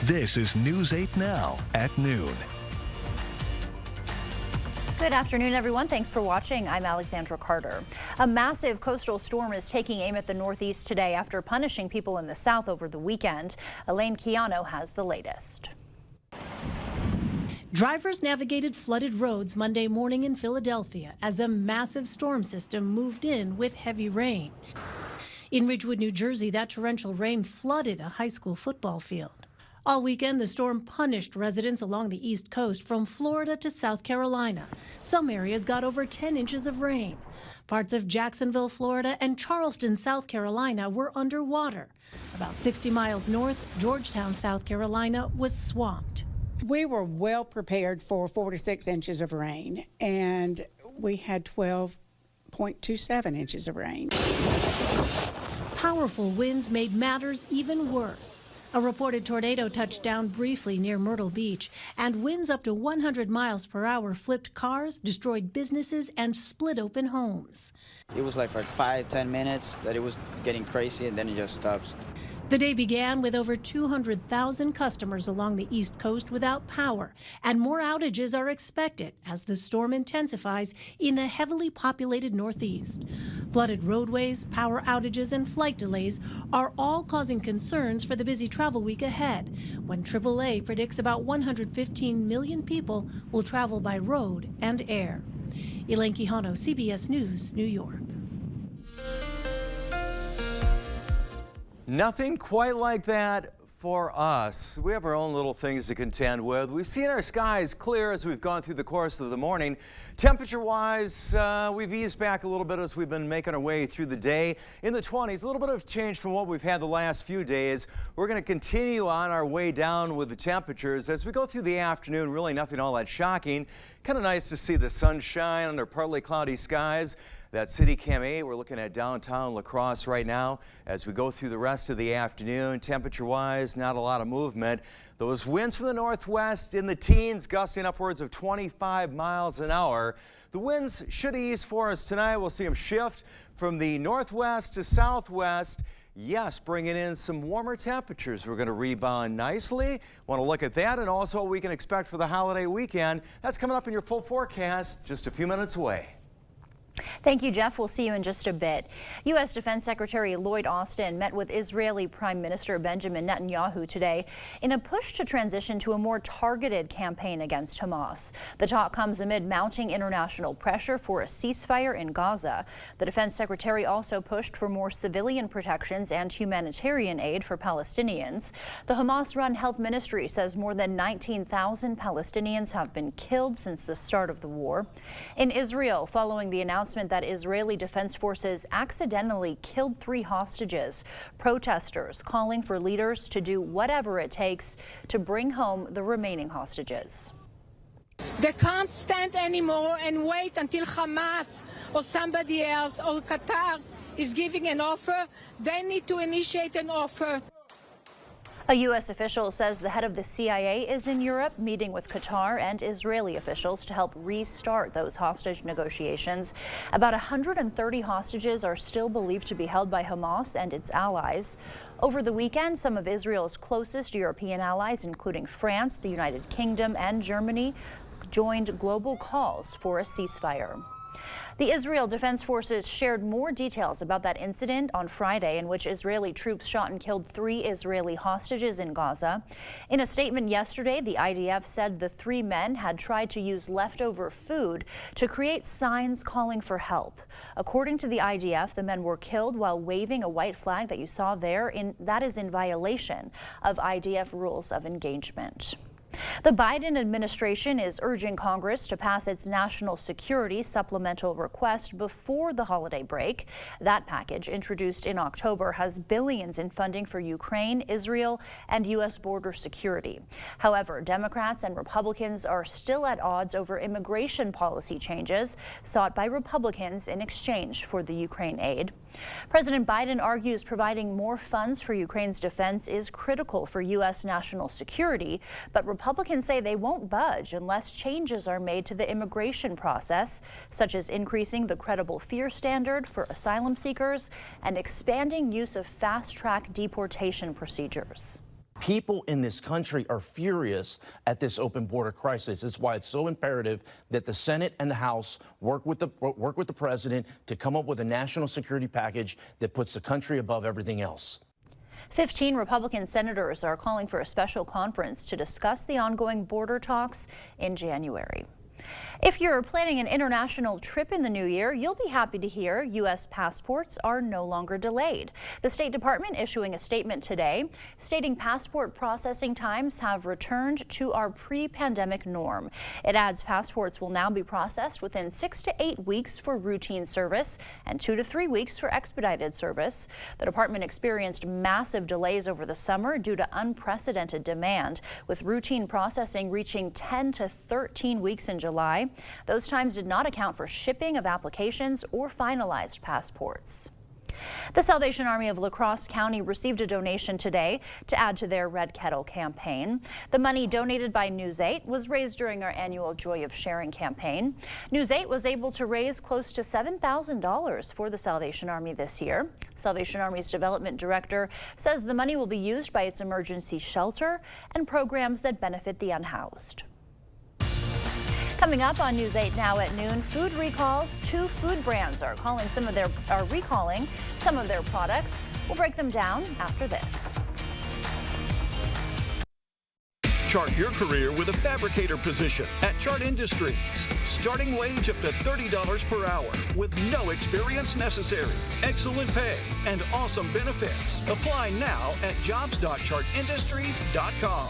This is News 8 Now at noon. Good afternoon, everyone. Thanks for watching. I'm Alexandra Carter. A massive coastal storm is taking aim at the Northeast today after punishing people in the South over the weekend. Elaine Keano has the latest. Drivers navigated flooded roads Monday morning in Philadelphia as a massive storm system moved in with heavy rain. In Ridgewood, New Jersey, that torrential rain flooded a high school football field. All weekend, the storm punished residents along the East Coast from Florida to South Carolina. Some areas got over 10 inches of rain. Parts of Jacksonville, Florida, and Charleston, South Carolina were underwater. About 60 miles north, Georgetown, South Carolina was swamped. We were well prepared for 4 to 6 inches of rain, and we had 12.27 inches of rain. Powerful winds made matters even worse. A reported tornado touched down briefly near Myrtle Beach, and winds up to 100 miles per hour flipped cars, destroyed businesses, and split open homes. It was like for 5-10 minutes that it was getting crazy, and then it just stops. The day began with over 200,000 customers along the East Coast without power, and more outages are expected as the storm intensifies in the heavily populated Northeast. Flooded roadways, power outages, and flight delays are all causing concerns for the busy travel week ahead, when AAA predicts about 115 million people will travel by road and air. Elaine Quijano, CBS News, New York. Nothing quite like that for us. We have our own little things to contend with. We've seen our skies clear as we've gone through the course of the morning. Temperature-wise, we've eased back a little bit as we've been making our way through the day. In the 20s, a little bit of change from what we've had the last few days. We're going to continue on our way down with the temperatures as we go through the afternoon. Really nothing all that shocking. Kind of nice to see the sunshine under partly cloudy skies. That City Cam 8, we're looking at downtown La Crosse right now. As we go through the rest of the afternoon, temperature-wise, not a lot of movement. Those winds from the northwest in the teens, gusting upwards of 25 miles an hour. The winds should ease for us tonight. We'll see them shift from the northwest to southwest. Yes, bringing in some warmer temperatures. We're going to rebound nicely. Want to look at that and also what we can expect for the holiday weekend. That's coming up in your full forecast just a few minutes away. Thank you, Jeff. We'll see you in just a bit. U.S. Defense Secretary Lloyd Austin met with Israeli Prime Minister Benjamin Netanyahu today in a push to transition to a more targeted campaign against Hamas. The talk comes amid mounting international pressure for a ceasefire in Gaza. The Defense Secretary also pushed for more civilian protections and humanitarian aid for Palestinians. The Hamas-run health ministry says more than 19,000 Palestinians have been killed since the start of the war. In Israel, following the announcement that Israeli Defense Forces accidentally killed 3 hostages, protesters calling for leaders to do whatever it takes to bring home the remaining hostages. They can't stand anymore and wait until Hamas or somebody else or Qatar is giving an offer. They need to initiate an offer. A U.S. official says the head of the CIA is in Europe meeting with Qatar and Israeli officials to help restart those hostage negotiations. About 130 hostages are still believed to be held by Hamas and its allies. Over the weekend, some of Israel's closest European allies, including France, the United Kingdom, and Germany, joined global calls for a ceasefire. The Israel Defense Forces shared more details about that incident on Friday in which Israeli troops shot and killed 3 Israeli hostages in Gaza. In a statement yesterday, the IDF said the 3 men had tried to use leftover food to create signs calling for help. According to the IDF, the men were killed while waving a white flag that you saw there. That is in violation of IDF rules of engagement. The Biden administration is urging Congress to pass its national security supplemental request before the holiday break. That package, introduced in October, has billions in funding for Ukraine, Israel, and U.S. border security. However, Democrats and Republicans are still at odds over immigration policy changes sought by Republicans in exchange for the Ukraine aid. President Biden argues providing more funds for Ukraine's defense is critical for U.S. national security, but Republicans say they won't budge unless changes are made to the immigration process, such as increasing the credible fear standard for asylum seekers and expanding use of fast-track deportation procedures. People in this country are furious at this open border crisis. It's why it's so imperative that the Senate and the House work with the president to come up with a national security package that puts the country above everything else. 15 Republican senators are calling for a special conference to discuss the ongoing border talks in January. If you're planning an international trip in the new year, you'll be happy to hear U.S. passports are no longer delayed. The State Department issuing a statement today stating passport processing times have returned to our pre-pandemic norm. It adds passports will now be processed within 6 to 8 weeks for routine service and 2 to 3 weeks for expedited service. The department experienced massive delays over the summer due to unprecedented demand, with routine processing reaching 10 to 13 weeks in July. Those times did not account for shipping of applications or finalized passports. The Salvation Army of La Crosse County received a donation today to add to their Red Kettle campaign. The money donated by News 8 was raised during our annual Joy of Sharing campaign. News 8 was able to raise close to $7,000 for the Salvation Army this year. Salvation Army's development director says the money will be used by its emergency shelter and programs that benefit the unhoused. Coming up on News 8 Now at noon, food recalls. 2 food brands are recalling some of their products. We'll break them down after this. Chart your career with a fabricator position at Chart Industries. Starting wage up to $30 per hour with no experience necessary. Excellent pay and awesome benefits. Apply now at jobs.chartindustries.com.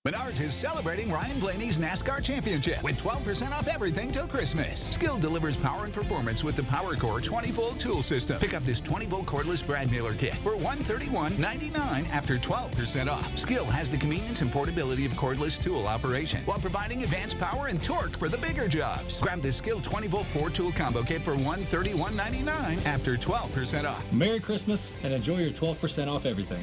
Menards is celebrating Ryan Blaney's NASCAR Championship with 12% off everything till Christmas. Skill delivers power and performance with the PowerCore 20-volt tool system. Pick up this 20-volt cordless brad nailer kit for $131.99 after 12% off. Skill has the convenience and portability of cordless tool operation while providing advanced power and torque for the bigger jobs. Grab this Skill 20-volt 4-tool combo kit for $131.99 after 12% off. Merry Christmas and enjoy your 12% off everything.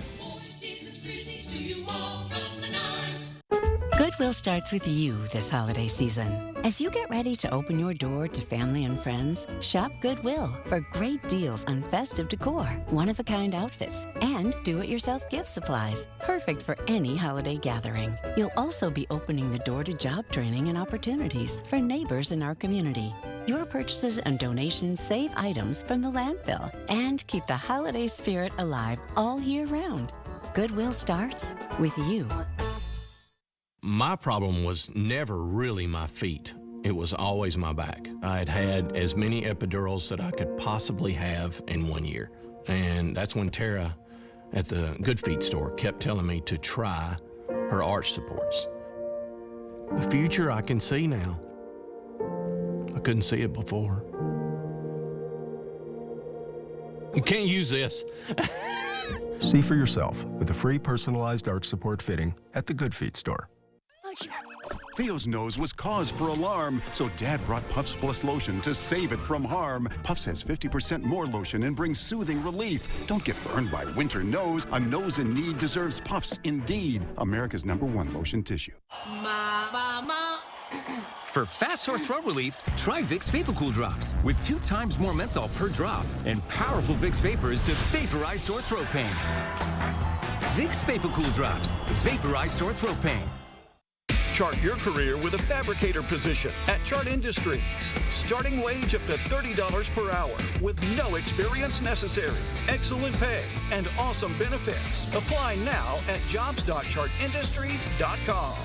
Goodwill starts with you this holiday season. As you get ready to open your door to family and friends, shop Goodwill for great deals on festive decor, one-of-a-kind outfits, and do-it-yourself gift supplies, perfect for any holiday gathering. You'll also be opening the door to job training and opportunities for neighbors in our community. Your purchases and donations save items from the landfill and keep the holiday spirit alive all year round. Goodwill starts with you. My problem was never really my feet. It was always my back. I had had as many epidurals that I could possibly have in 1 year. And that's when Tara at the Good Feet store kept telling me to try her arch supports. The future I can see now. I couldn't see it before. You can't use this. See for yourself with a free personalized arch support fitting at the Good Feet store. Theo's nose was cause for alarm, so Dad brought Puffs Plus lotion to save it from harm. Puffs has 50% more lotion and brings soothing relief. Don't get burned by winter nose. A nose in need deserves Puffs indeed. America's #1 lotion tissue. For fast sore throat relief, try Vicks VapoCool Drops with 2 times more menthol per drop and powerful Vicks Vapors to vaporize sore throat pain. Vicks VapoCool Drops, vaporize sore throat pain. Chart your career with a fabricator position at Chart Industries. Starting wage up to $30 per hour with no experience necessary. Excellent pay and awesome benefits. Apply now at jobs.chartindustries.com.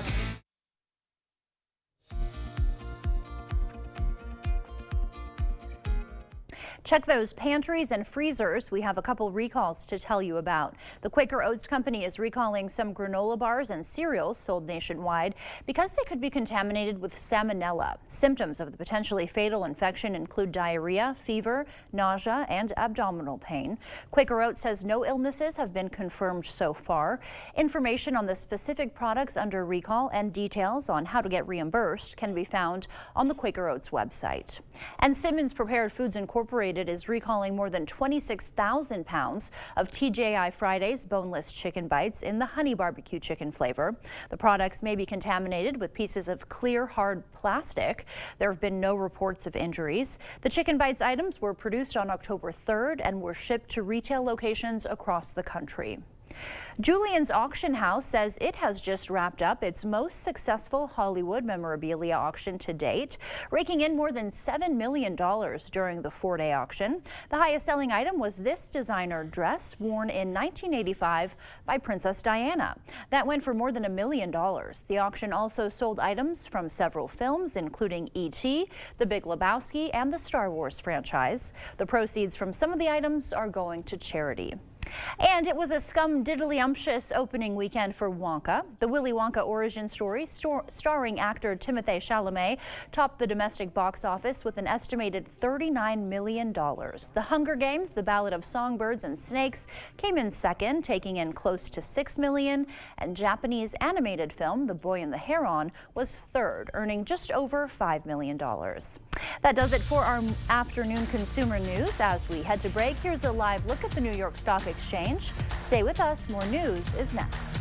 Check those pantries and freezers. We have a couple recalls to tell you about. The Quaker Oats Company is recalling some granola bars and cereals sold nationwide because they could be contaminated with salmonella. Symptoms of the potentially fatal infection include diarrhea, fever, nausea, and abdominal pain. Quaker Oats says no illnesses have been confirmed so far. Information on the specific products under recall and details on how to get reimbursed can be found on the Quaker Oats website. And Simmons Prepared Foods Incorporated is recalling more than 26,000 pounds of TGI Fridays boneless chicken bites in the honey barbecue chicken flavor. The products may be contaminated with pieces of clear, hard plastic. There have been no reports of injuries. The chicken bites items were produced on October 3rd and were shipped to retail locations across the country. Julien's Auction House says it has just wrapped up its most successful Hollywood memorabilia auction to date, raking in more than $7 million during the 4-day auction. The highest selling item was this designer dress worn in 1985 by Princess Diana. That went for more than $1 million. The auction also sold items from several films, including E.T., The Big Lebowski, and the Star Wars franchise. The proceeds from some of the items are going to charity. And it was a scumdiddlyumptious opening weekend for Wonka. The Willy Wonka origin story, starring actor Timothée Chalamet, topped the domestic box office with an estimated $39 million. The Hunger Games, The Ballad of Songbirds and Snakes, came in second, taking in close to $6 million. And Japanese animated film The Boy and the Heron was third, earning just over $5 million. That does it for our afternoon consumer news. As we head to break, here's a live look at the New York Stock Exchange. Stay with us. More news is next.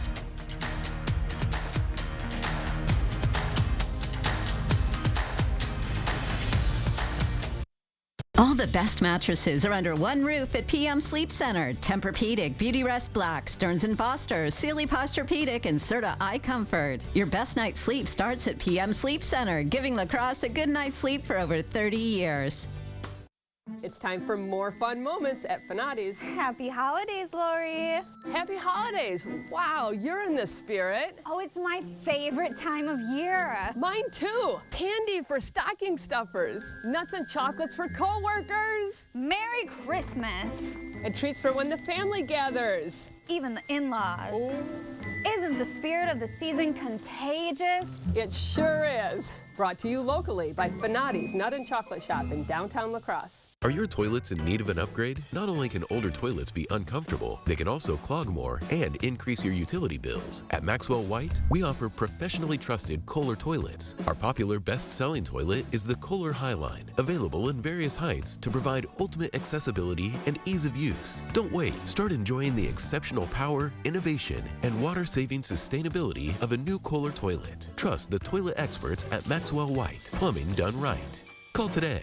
All the best mattresses are under one roof at PM Sleep Center. Tempur-Pedic, Beautyrest Black, Stearns & Foster, Sealy Posturepedic, and Serta Eye Comfort. Your best night's sleep starts at PM Sleep Center, giving lacrosse a good night's sleep for over 30 years. It's time for more fun moments at Finati's. Happy holidays, Lori. Happy holidays. Wow, you're in the spirit. Oh, it's my favorite time of year. Mine too. Candy for stocking stuffers. Nuts and chocolates for coworkers. Merry Christmas. And treats for when the family gathers. Even the in-laws. Oh. Isn't the spirit of the season contagious? It sure is. Brought to you locally by Finati's Nut and Chocolate Shop in downtown La Crosse. Are your toilets in need of an upgrade? Not only can older toilets be uncomfortable, they can also clog more and increase your utility bills. At Maxwell White, we offer professionally trusted Kohler toilets. Our popular best-selling toilet is the Kohler Highline, available in various heights to provide ultimate accessibility and ease of use. Don't wait. Start enjoying the exceptional power, innovation, and water-saving sustainability of a new Kohler toilet. Trust the toilet experts at Maxwell White. Plumbing done right. Call today.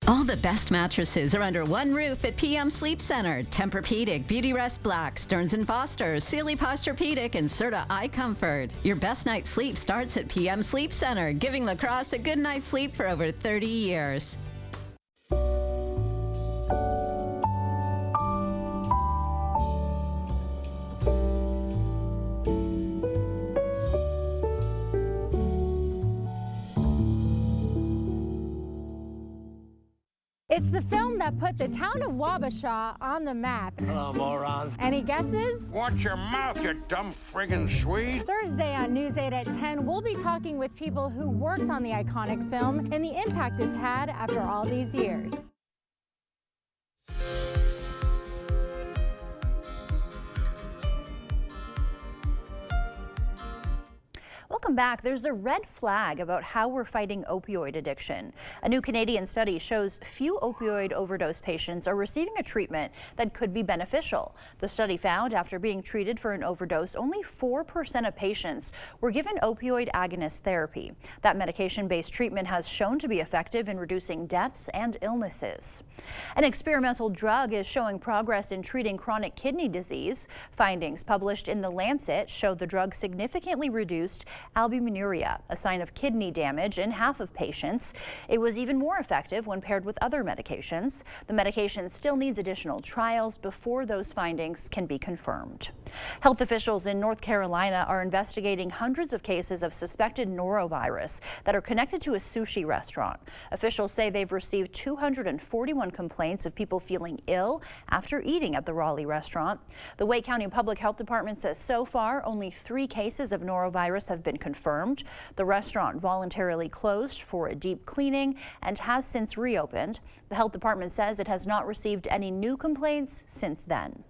All the best mattresses are under one roof at PM Sleep Center. Tempur-Pedic, Beautyrest Black, Stearns & Foster, Sealy Posturepedic, and Serta Eye Comfort. Your best night's sleep starts at PM Sleep Center, giving lacrosse a good night's sleep for over 30 years. It's the film that put the town of Wabasha on the map. Hello, moron. Any guesses? Watch your mouth, you dumb friggin' Swede. Thursday on News 8 at 10, we'll be talking with people who worked on the iconic film and the impact it's had after all these years. Welcome back. There's a red flag about how we're fighting opioid addiction. A new Canadian study shows few opioid overdose patients are receiving a treatment that could be beneficial. The study found after being treated for an overdose, only 4% of patients were given opioid agonist therapy. That medication-based treatment has shown to be effective in reducing deaths and illnesses. An experimental drug is showing progress in treating chronic kidney disease. Findings published in The Lancet show the drug significantly reduced albuminuria, a sign of kidney damage, in half of patients. It was even more effective when paired with other medications. The medication still needs additional trials before those findings can be confirmed. Health officials in North Carolina are investigating hundreds of cases of suspected norovirus that are connected to a sushi restaurant. Officials say they've received 241 complaints of people feeling ill after eating at the Raleigh restaurant. The Wake County Public Health Department says so far only 3 cases of norovirus have been confirmed. The restaurant voluntarily closed for a deep cleaning and has since reopened. The health department says it has not received any new complaints since then.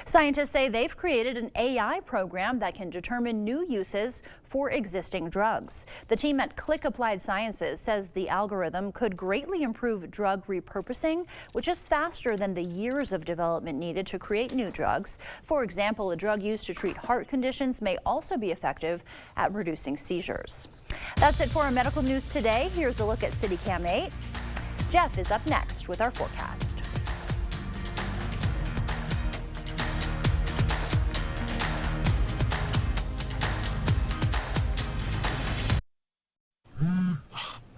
Scientists say they've created an AI program that can determine new uses for existing drugs. The team at Click Applied Sciences says the algorithm could greatly improve drug repurposing, which is faster than the years of development needed to create new drugs. For example, a drug used to treat heart conditions may also be effective at reducing seizures. That's it for our medical news today. Here's a look at CityCam 8. Jeff is up next with our forecast.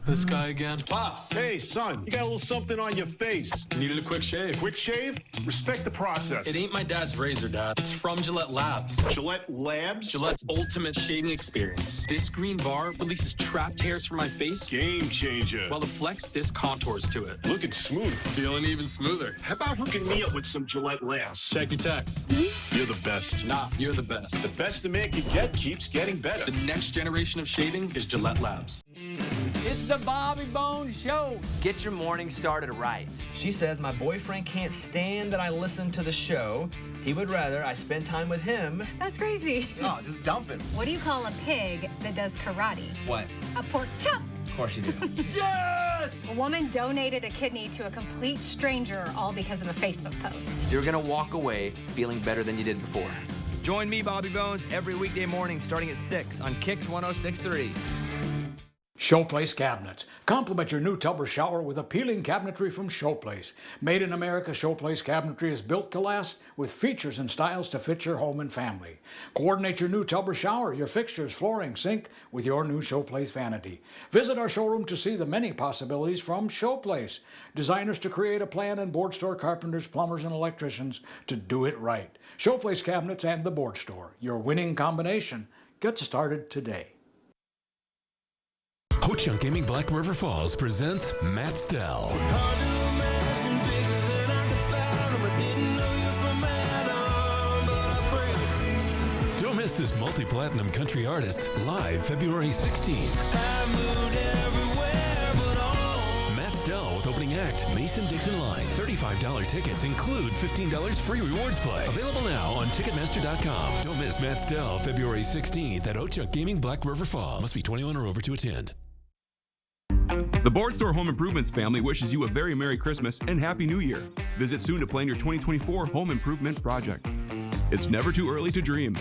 This guy again. Pops! Hey, son, you got a little something on your face. Needed a quick shave. Quick shave? Respect the process. It ain't my dad's razor, Dad. It's from Gillette Labs. Gillette Labs? Gillette's ultimate shaving experience. This green bar releases trapped hairs from my face. Game changer. While the Flex Disc contours to it. Looking smooth. Feeling even smoother. How about hooking me up with some Gillette Labs? Check your text. You're the best. Nah, you're the best. The best a man can get keeps getting better. The next generation of shaving is Gillette Labs. It's the Bobby Bones Show. Get your morning started right. She says my boyfriend can't stand that I listen to the show. He would rather I spend time with him. That's crazy. Oh, just dump him. What do you call a pig that does karate? What? A pork chop. Of course you do. Yes! A woman donated a kidney to a complete stranger all because of a Facebook post. You're gonna walk away feeling better than you did before. Join me, Bobby Bones, every weekday morning starting at 6 on Kicks 106.3. Showplace Cabinets. Complement your new tub or shower with appealing cabinetry from Showplace. Made in America, Showplace Cabinetry is built to last with features and styles to fit your home and family. Coordinate your new tub or shower, your fixtures, flooring, sink with your new Showplace vanity. Visit our showroom to see the many possibilities from Showplace. Designers to create a plan and board store carpenters, plumbers, and electricians to do it right. Showplace Cabinets and the Board Store. Your winning combination. Get started today. Ho-Chunk Gaming Black River Falls presents Matt Stell. Don't miss this multi-platinum country artist live February 16th. Matt Stell with opening act Mason-Dixon Line. $35 tickets include $15 free rewards play. Available now on Ticketmaster.com. Don't miss Matt Stell February 16th at Ho-Chunk Gaming Black River Falls. Must be 21 or over to attend. The Board Store Home Improvements family wishes you a very Merry Christmas and Happy New Year. Visit soon to plan your 2024 home improvement project. It's never too early to dream.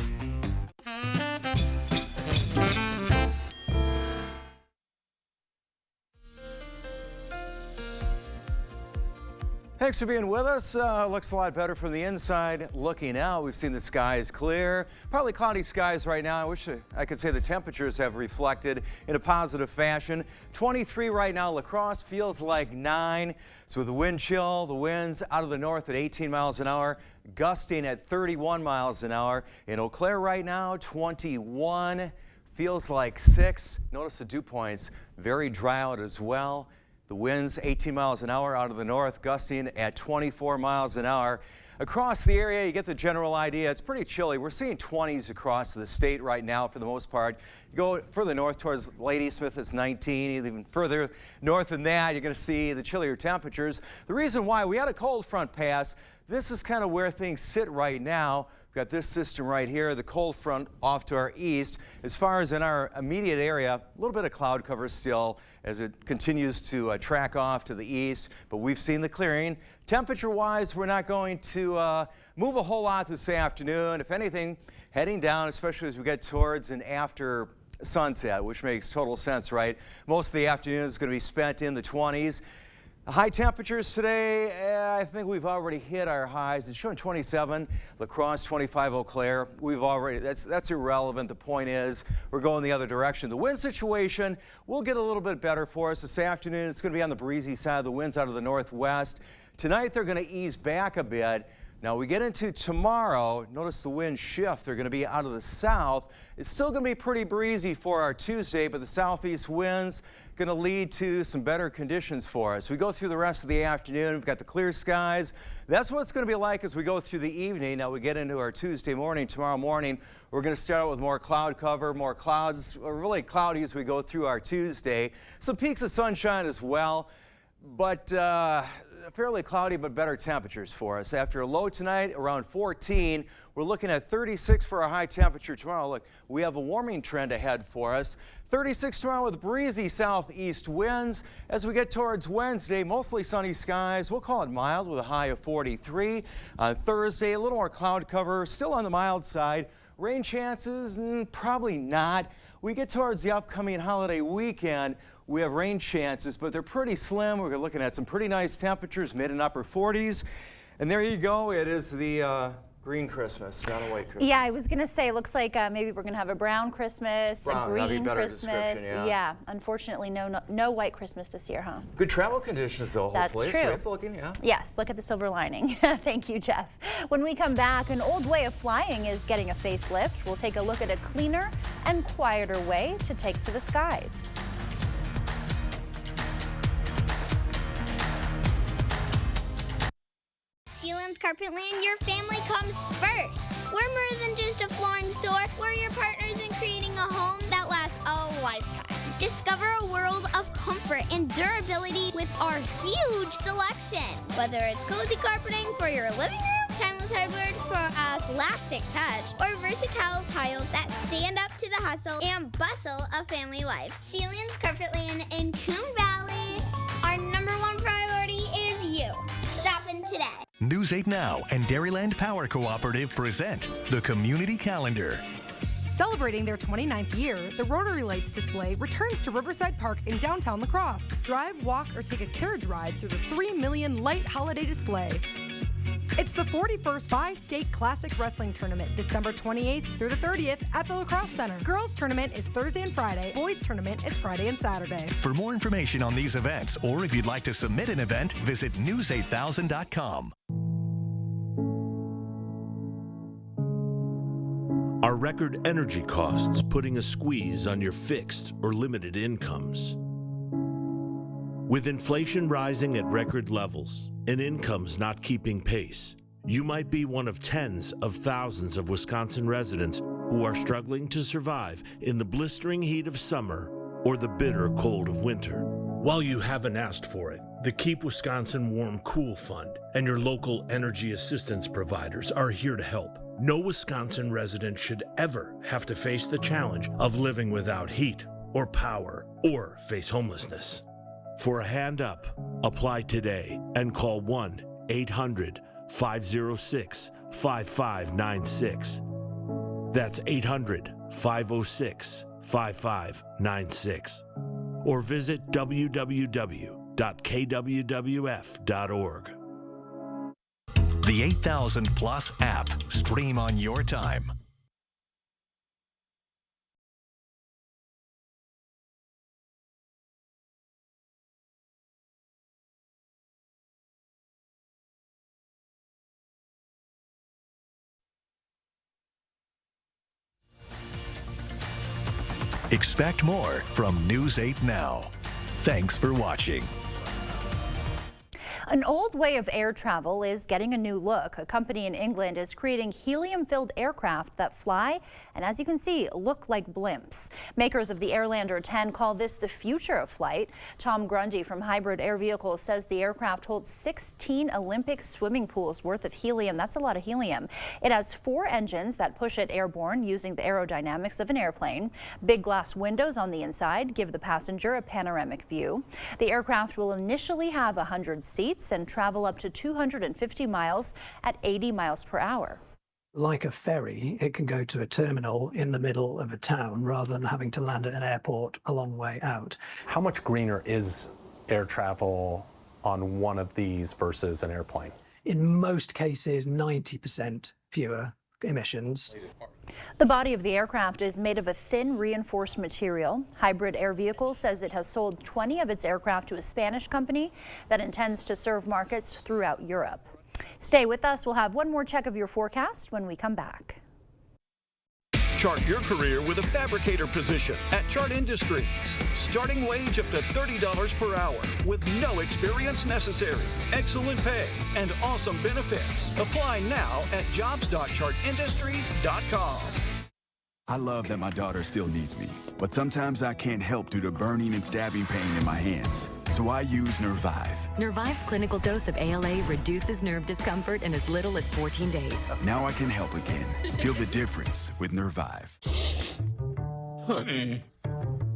Thanks for being with us. Looks a lot better from the inside looking out. We've seen the skies clear. Probably cloudy skies right now. I wish I could say the temperatures have reflected in a positive fashion. 23 right now. La Crosse feels like 9. So with the wind chill, the winds out of the north at 18 miles an hour, gusting at 31 miles an hour. In Eau Claire right now, 21. Feels like 6. Notice the dew points very dry out as well. The winds 18 miles an hour out of the north, gusting at 24 miles an hour. Across the area, you get the general idea. It's pretty chilly. We're seeing 20s across the state right now for the most part. You go further north towards Ladysmith, it's 19. Even further north than that, you're going to see the chillier temperatures. The reason why, we had a cold front pass. This is kind of where things sit right now. We've got this system right here, the cold front off to our east. As far as in our immediate area, a little bit of cloud cover still as it continues to track off to the east, but we've seen the clearing. Temperature-wise, we're not going to move a whole lot this afternoon. If anything, heading down, especially as we get towards and after sunset, which makes total sense, right? Most of the afternoon is going to be spent in the 20s. High temperatures today, I think we've already hit our highs. It's showing 27, La Crosse 25, Eau Claire. We've already, that's irrelevant. The point is we're going the other direction. The wind situation will get a little bit better for us this afternoon. It's going to be on the breezy side. The winds out of the northwest. Tonight they're going to ease back a bit. Now we get into tomorrow, notice the wind shift. They're going to be out of the south. It's still going to be pretty breezy for our Tuesday, but the southeast winds going to lead to some better conditions for us. We go through the rest of the afternoon. We've got the clear skies. That's what it's going to be like as we go through the evening. Now we get into our Tuesday morning. Tomorrow morning, we're going to start out with more cloud cover, more clouds, really cloudy as we go through our Tuesday. Some peaks of sunshine as well, but fairly cloudy but better temperatures for us. After a low tonight around 14, we're looking at 36 for our high temperature tomorrow. Look, we have a warming trend ahead for us. 36 tomorrow with breezy southeast winds. As we get towards Wednesday, mostly sunny skies. We'll call it mild with a high of 43. On Thursday, a little more cloud cover, still on the mild side. Rain chances, probably not. We get towards the upcoming holiday weekend, we have rain chances, but they're pretty slim. We're looking at some pretty nice temperatures, mid and upper 40s. And there you go. It is the Green Christmas, not a white Christmas. Yeah, I was going to say, looks like maybe we're going to have a brown Christmas, Brown, a green that'd be better Christmas. description, yeah. Unfortunately, no white Christmas this year, huh? Good travel conditions, though, hopefully. That's true. It's looking, yeah. Yes, look at the silver lining. Thank you, Jeff. When we come back, an old way of flying is getting a facelift. We'll take a look at a cleaner and quieter way to take to the skies. Sheelan's Carpetland, your family comes first. We're more than just a flooring store. We're your partners in creating a home that lasts a lifetime. Discover a world of comfort and durability with our huge selection. Whether it's cozy carpeting for your living room, timeless hardwood for a classic touch, or versatile tiles that stand up to the hustle and bustle of family life. Sheelan's Carpetland in Coon Valley. Our #1 priority is you. Stop in today. News 8 Now and Dairyland Power Cooperative present the Community Calendar. Celebrating their 29th year, the Rotary Lights display returns to Riverside Park in downtown La Crosse. Drive, walk, or take a carriage ride through the 3 million light holiday display. It's the 41st Bi-State Classic Wrestling Tournament, December 28th through the 30th at the La Crosse Center. Girls Tournament is Thursday and Friday. Boys Tournament is Friday and Saturday. For more information on these events, or if you'd like to submit an event, visit news8000.com. Are record energy costs putting a squeeze on your fixed or limited incomes? With inflation rising at record levels and incomes not keeping pace, you might be one of tens of thousands of Wisconsin residents who are struggling to survive in the blistering heat of summer or the bitter cold of winter. While you haven't asked for it, the Keep Wisconsin Warm Cool Fund and your local energy assistance providers are here to help. No Wisconsin resident should ever have to face the challenge of living without heat or power or face homelessness. For a hand up, apply today and call 1-800-506-5596. That's 800-506-5596. Or visit www.kwwf.org. The 8000 Plus app. Stream on your time. Expect more from News 8 Now. Thanks for watching. An old way of air travel is getting a new look. A company in England is creating helium-filled aircraft that fly and, as you can see, look like blimps. Makers of the Airlander 10 call this the future of flight. Tom Grundy from Hybrid Air Vehicles says the aircraft holds 16 Olympic swimming pools worth of helium. That's a lot of helium. It has 4 engines that push it airborne using the aerodynamics of an airplane. Big glass windows on the inside give the passenger a panoramic view. The aircraft will initially have 100 seats and travel up to 250 miles at 80 miles per hour. Like a ferry, it can go to a terminal in the middle of a town rather than having to land at an airport a long way out. How much greener is air travel on one of these versus an airplane? In most cases, 90% fewer emissions. The body of the aircraft is made of a thin reinforced material. Hybrid Air Vehicles says it has sold 20 of its aircraft to a Spanish company that intends to serve markets throughout Europe. Stay with us. We'll have one more check of your forecast when we come back. Chart your career with a fabricator position at Chart Industries. Starting wage up to $30 per hour with no experience necessary. Excellent pay and awesome benefits. Apply now at jobs.chartindustries.com. I love that my daughter still needs me, but sometimes I can't help due to burning and stabbing pain in my hands. So I use Nervive. Nervive's clinical dose of ALA reduces nerve discomfort in as little as 14 days. Now I can help again. Feel the difference with Nervive. Honey.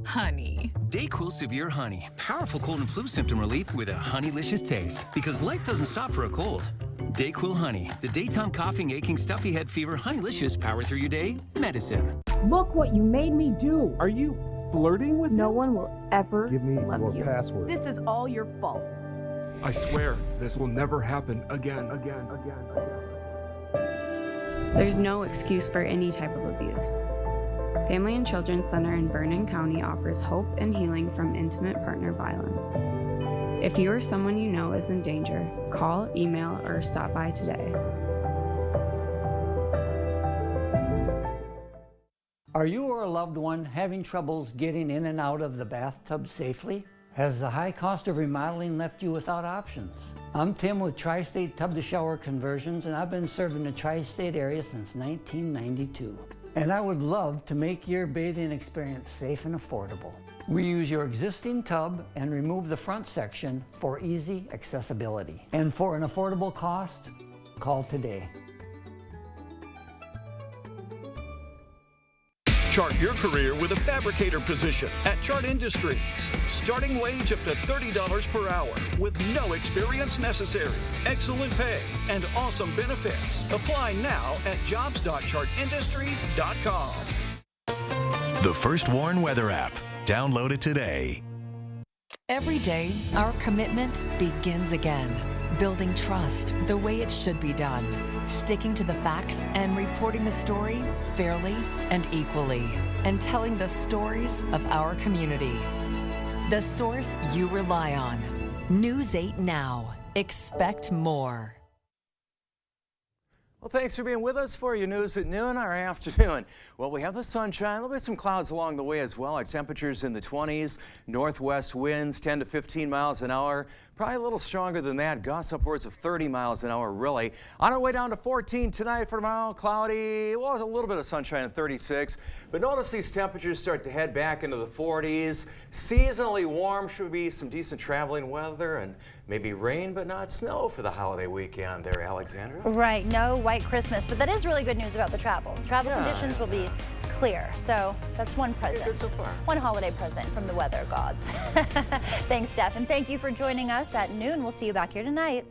Honey. DayQuil Severe Honey. Powerful cold and flu symptom relief with a honeylicious taste. Because life doesn't stop for a cold. DayQuil Honey. The daytime coughing, aching, stuffy head fever, honeylicious power through your day medicine. Look what you made me do. Are you flirting with No one will ever Give me love your you. password. This is all your fault. I swear this will never happen again. There's no excuse for any type of abuse. Family and Children's Center in Vernon County offers hope and healing from intimate partner violence. If you or someone you know is in danger, call, email, or stop by today. Are you or a loved one having troubles getting in and out of the bathtub safely? Has the high cost of remodeling left you without options? I'm Tim with Tri-State Tub to Shower Conversions, and I've been serving the Tri-State area since 1992. And I would love to make your bathing experience safe and affordable. We use your existing tub and remove the front section for easy accessibility. And for an affordable cost, call today. Chart your career with a fabricator position at Chart Industries. Starting wage up to $30 per hour with no experience necessary. Excellent pay and awesome benefits. Apply now at jobs.chartindustries.com. The First Warn Weather app. Download it today. Every day, our commitment begins again. Building trust the way it should be done. Sticking to the facts and reporting the story fairly and equally. And telling the stories of our community. The source you rely on. News 8 Now. Expect more. Well, thanks for being with us for your news at noon, our afternoon. Well, we have the sunshine. There'll be some clouds along the way as well. Our temperatures in the 20s, northwest winds 10 to 15 miles an hour. Probably a little stronger than that. Gusts upwards of 30 miles an hour, really. On our way down to 14 tonight. For tomorrow, cloudy. Well, a little bit of sunshine at 36. But notice these temperatures start to head back into the 40s. Seasonally warm. Should be some decent traveling weather and maybe rain, but not snow for the holiday weekend there, Alexandra. Right. No white Christmas. But that is really good news about the travel. Travel conditions will be clear. So that's one present. Good so far. One holiday present from the weather gods. Thanks, Steph. And thank you for joining us at noon. We'll see you back here tonight.